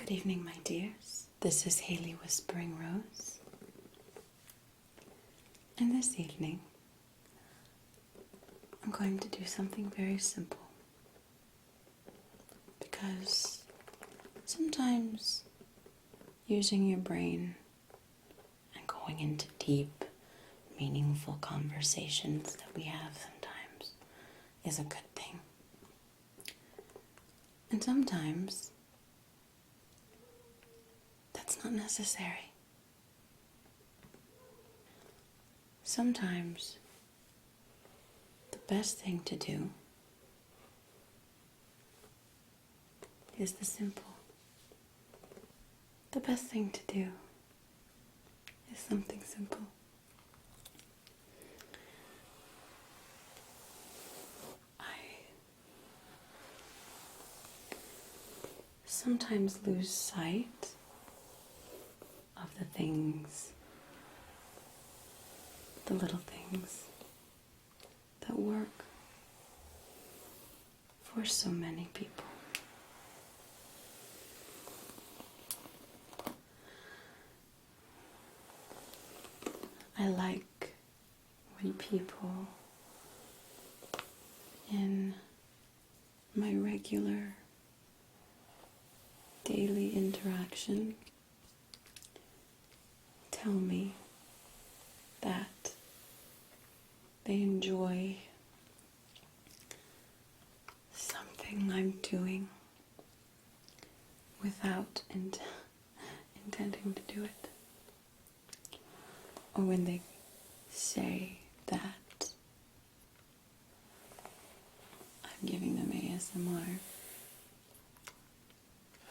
Good evening, my dears. This is Hailey Whispering Rose. And this evening, I'm going to do something very simple. Because sometimes using your brain and going into deep, meaningful conversations that we have sometimes is a good thing. And sometimes that's not necessary. Sometimes the best thing to do is the simple. The best thing to do is something simple. I sometimes lose sight of the things, the little things that work for so many people. I like when people in my regular daily interaction tell me that they enjoy something I'm doing without intending to do it. Or when they say that I'm giving them ASMR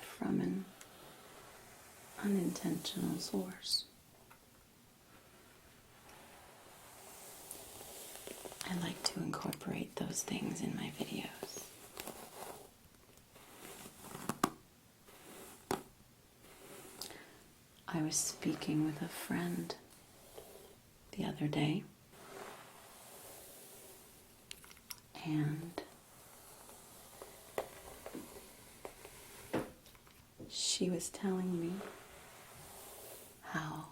from an unintentional source. I like to incorporate those things in my videos. I was speaking with a friend the other day, and she was telling me how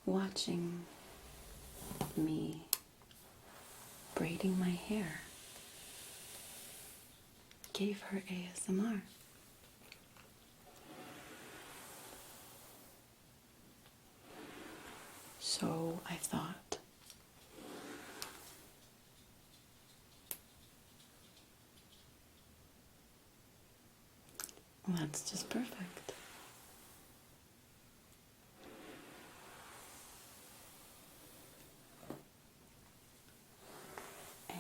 watching me braiding my hair gave her ASMR. So I thought, well, that's just perfect. And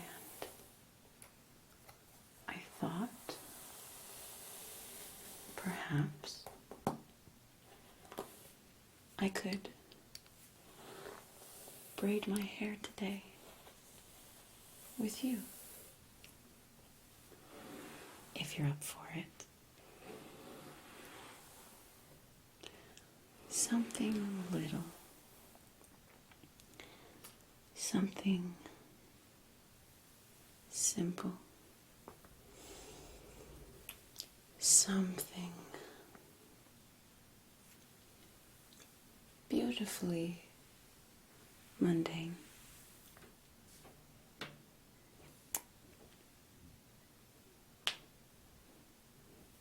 I thought perhaps I could braid my hair today with you, if you're up for it. Something little, something simple, something beautifully mundane.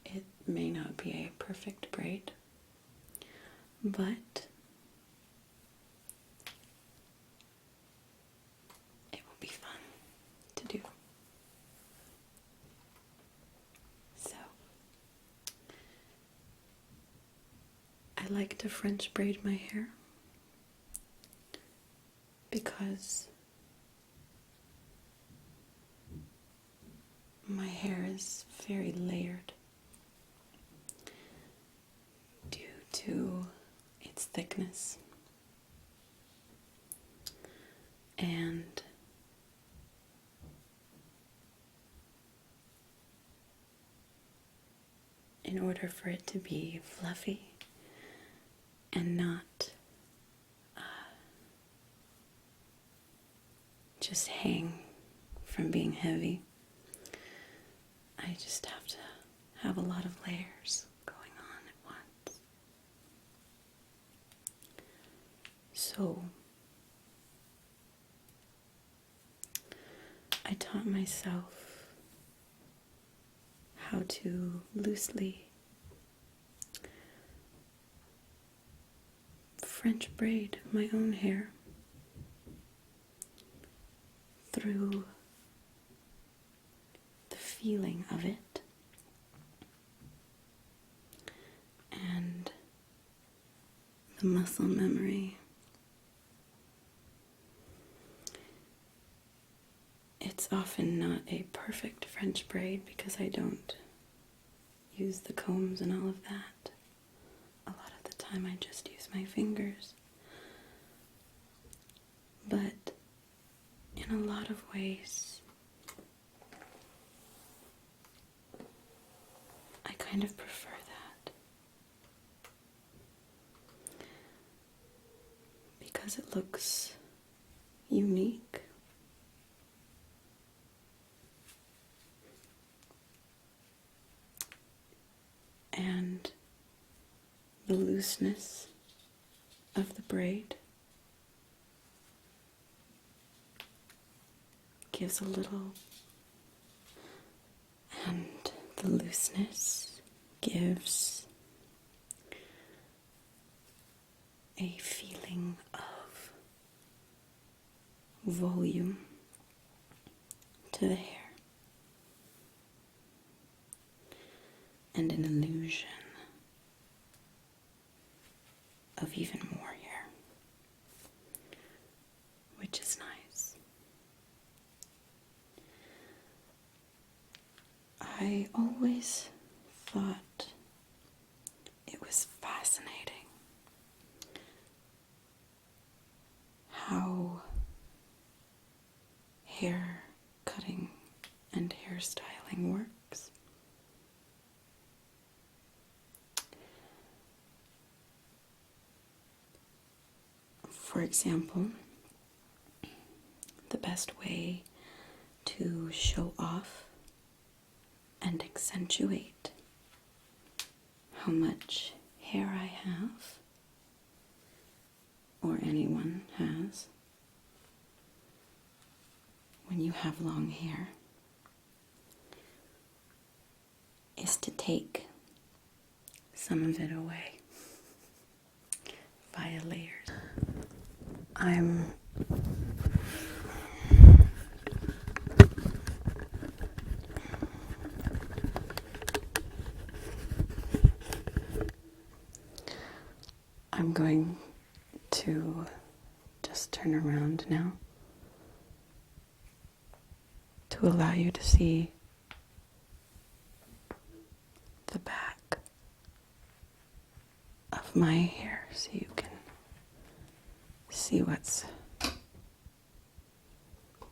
It may not be a perfect braid, but it will be fun to do. So, I like to French braid my hair because my hair is very layered due to its thickness. And in order for it to be fluffy and not just hang from being heavy. I just have to have a lot of layers going on at once. So I taught myself how to loosely French braid my own hair through the feeling of it and the muscle memory. It's often not a perfect French braid because I don't use the combs and all of that. A lot of the time I just use my fingers. But in a lot of ways, I kind of prefer that. Because it looks unique. And the looseness of the braid gives a little, and the looseness gives a feeling of volume to the hair and an illusion of even more hair, which is nice. I always thought it was fascinating how hair cutting and hairstyling works. For example, the best way to show off and accentuate how much hair I have, or anyone has, when you have long hair, is to take some of it away via layers. I'm going to just turn around now to allow you to see the back of my hair so you can see what's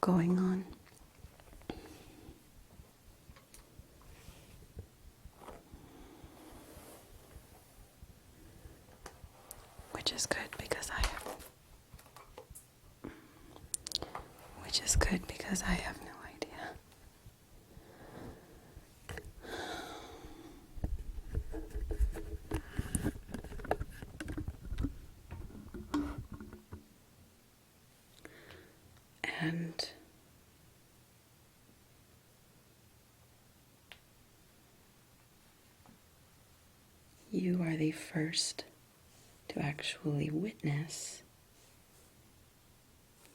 going on. Which is good because I have no idea. And you are the first to actually witness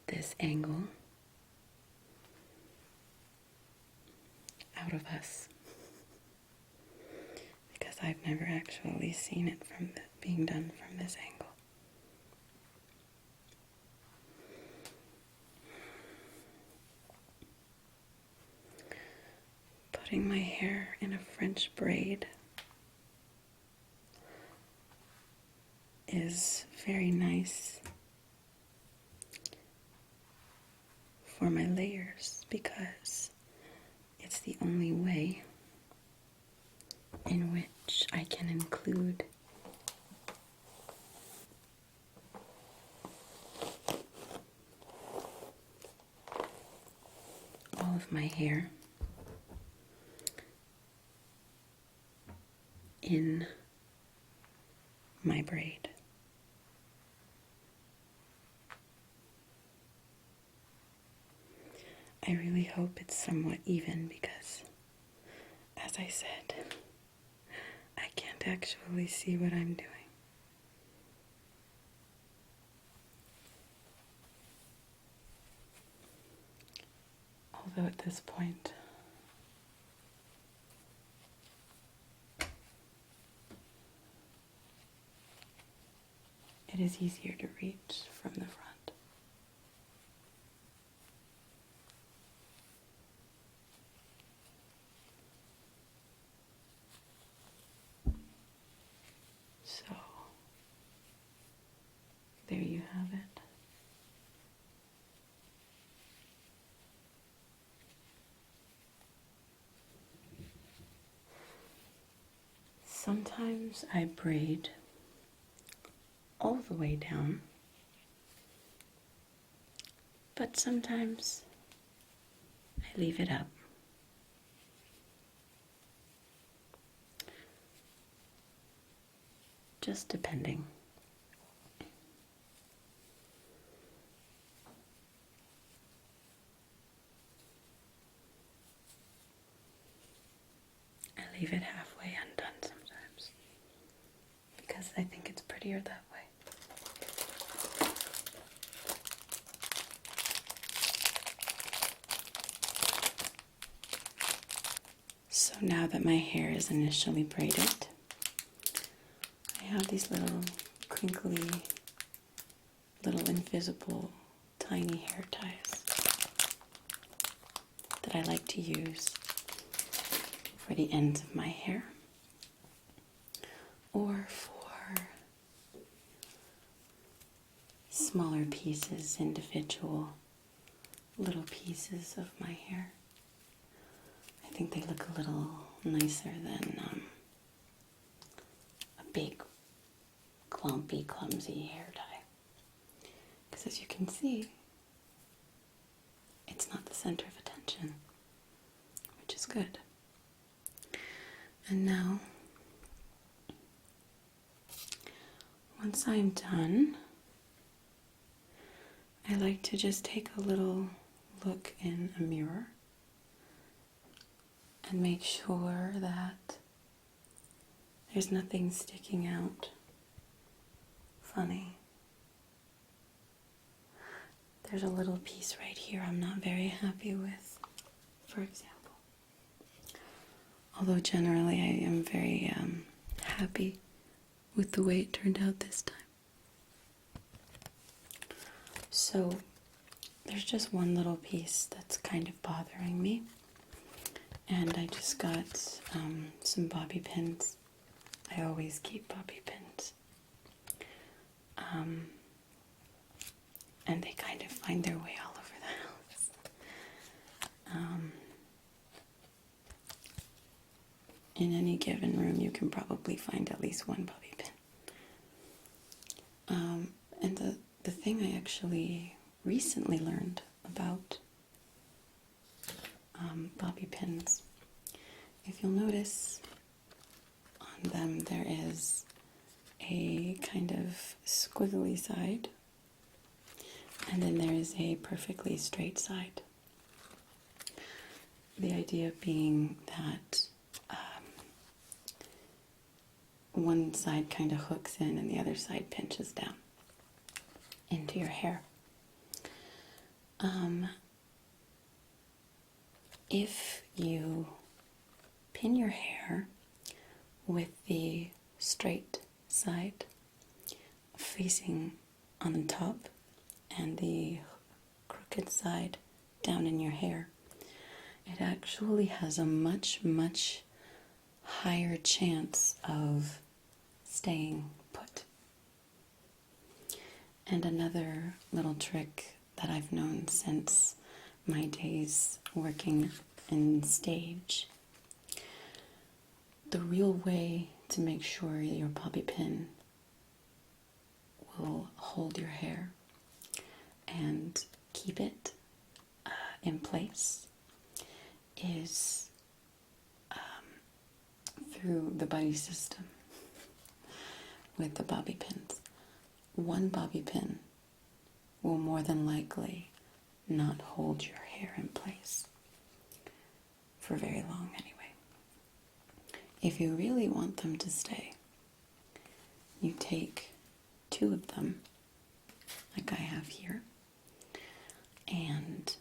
this angle out of us, because I've never actually seen it being done from this angle. Putting my hair in a French braid is very nice for my layers because it's the only way in which I can include all of my hair in my braid. I really hope it's somewhat even because, as I said, I can't actually see what I'm doing. Although at this point, it is easier to reach from the front. So, there you have it. Sometimes I braid all the way down, but sometimes I leave it up. Just depending. I leave it halfway undone sometimes because I think it's prettier that way. So now that my hair is initially braided, I have these little crinkly, little invisible, tiny hair ties that I like to use for the ends of my hair or for smaller pieces, individual little pieces of my hair. I think they look a little nicer than a big, clumpy, clumsy hair tie. Because as you can see, it's not the center of attention, which is good. And now, once I'm done, I like to just take a little look in a mirror and make sure that there's nothing sticking out funny. There's a little piece right here I'm not very happy with, for example. Although generally I am very happy with the way it turned out this time. So there's just one little piece that's kind of bothering me. And I just got some bobby pins. I always keep bobby pins. And they kind of find their way all over the house. In any given room, you can probably find at least one bobby pin. And the thing I actually recently learned about bobby pins, if you'll notice on them there is a kind of squiggly side, and then there is a perfectly straight side. The idea being that one side kind of hooks in and the other side pinches down into your hair. If you pin your hair with the straight side facing on the top and the crooked side down in your hair, it actually has a much, much higher chance of staying put. And another little trick that I've known since my days working in stage, the real way to make sure your bobby pin will hold your hair and keep it in place is through the buddy system with the bobby pins. One bobby pin will more than likely not hold your hair in place for very long anyway. If you really want them to stay, you take 2 of them, like I have here, and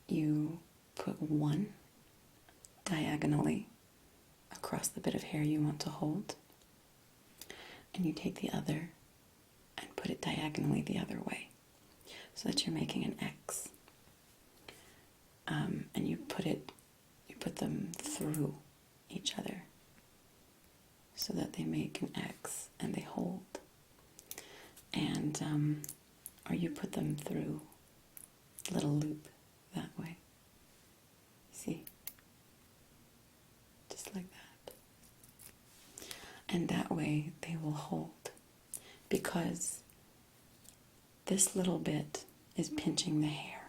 you put one diagonally across the bit of hair you want to hold, and you take the other and put it diagonally the other way, so that you're making an X. And you put them through each other so that they make an X and they hold. And or you put them through a little loop that way. See? Just like that. And that way they will hold, because this little bit is pinching the hair.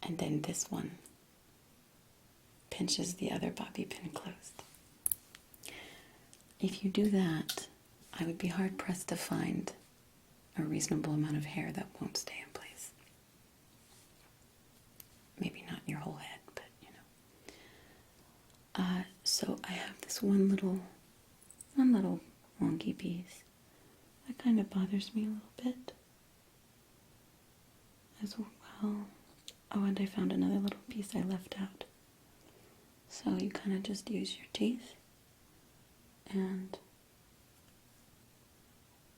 And then this one pinches the other bobby pin closed. If you do that, I would be hard pressed to find a reasonable amount of hair that won't stay in place. Maybe not your whole head, but you know. So I have this one little wonky piece that kind of bothers me a little bit as well. Oh, and I found another little piece I left out. So you kind of just use your teeth, and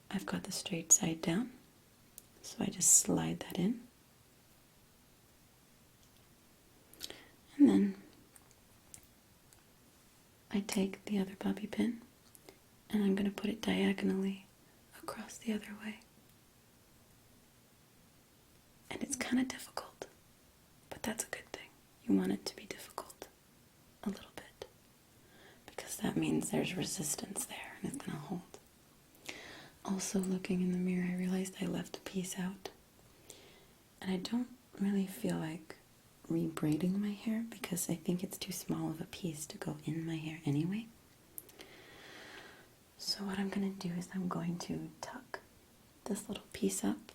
I've got the straight side down, so I just slide that in. And then I take the other bobby pin, and I'm going to put it diagonally across the other way. And it's kind of difficult, but that's a good thing. You want it to be difficult a little bit, because that means there's resistance there and it's going to hold. Also, looking in the mirror, I realized I left a piece out, and I don't really feel like re-braiding my hair because I think it's too small of a piece to go in my hair anyway. So what I'm going to do is I'm going to tuck this little piece up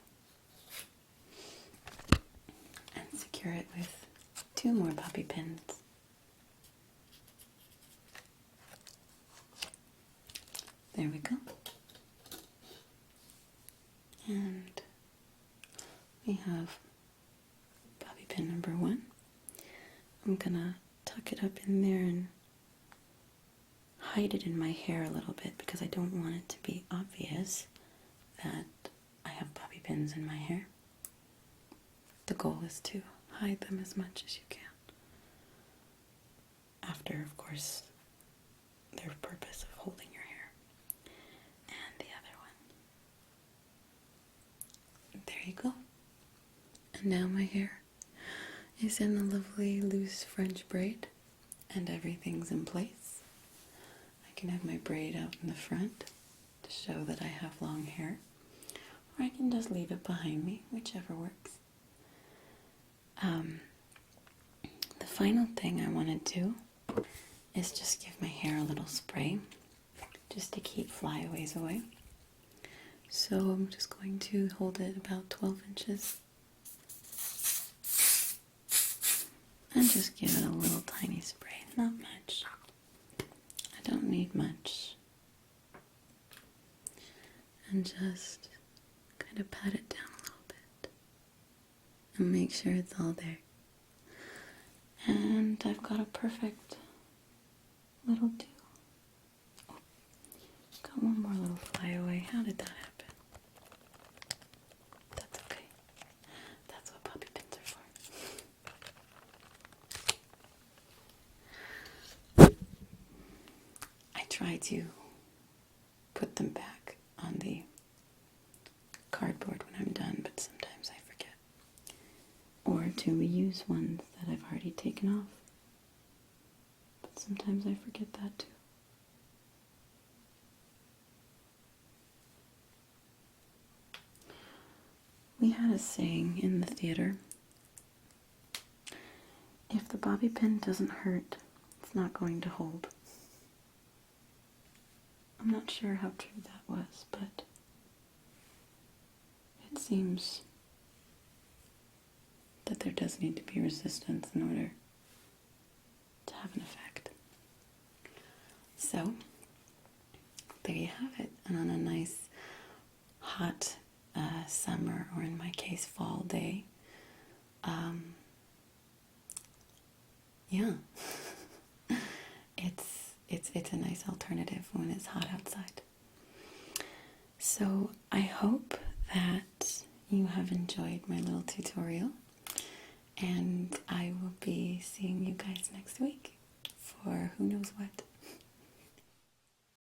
and secure it with 2 more bobby pins. There we go. And we have bobby pin number 1. I'm gonna tuck it up in there and hide it in my hair a little bit, because I don't want it to be obvious that I have bobby pins in my hair. The goal is to hide them as much as you can, after, of course, their purpose of holding your hair. And the other one. There you go. And now my hair is in the lovely loose French braid, and everything's in place. I can have my braid out in the front to show that I have long hair, or I can just leave it behind me, whichever works. The final thing I want to do is just give my hair a little spray, just to keep flyaways away. So I'm just going to hold it about 12 inches and just give it a little tiny spray, not much. I don't need much. And just kind of pat it down a little bit and make sure it's all there. And I've got a perfect little do. Oh, got one more little flyaway. How did that happen? That's okay. That's what bobby pins are for. I try to put them back on the cardboard when I'm done, but sometimes I forget. Or to reuse ones that I've already taken off. But sometimes I forget that too. We had a saying in the theater if the bobby pin doesn't hurt, it's not going to hold. I'm not sure how true that was, but it seems that there does need to be resistance in order to have an effect. So, there you have it. And on a nice hot summer, or in my case fall day, yeah, it's a nice alternative when it's hot outside. So I hope that you have enjoyed my little tutorial, and I will be seeing you guys next week for who knows what.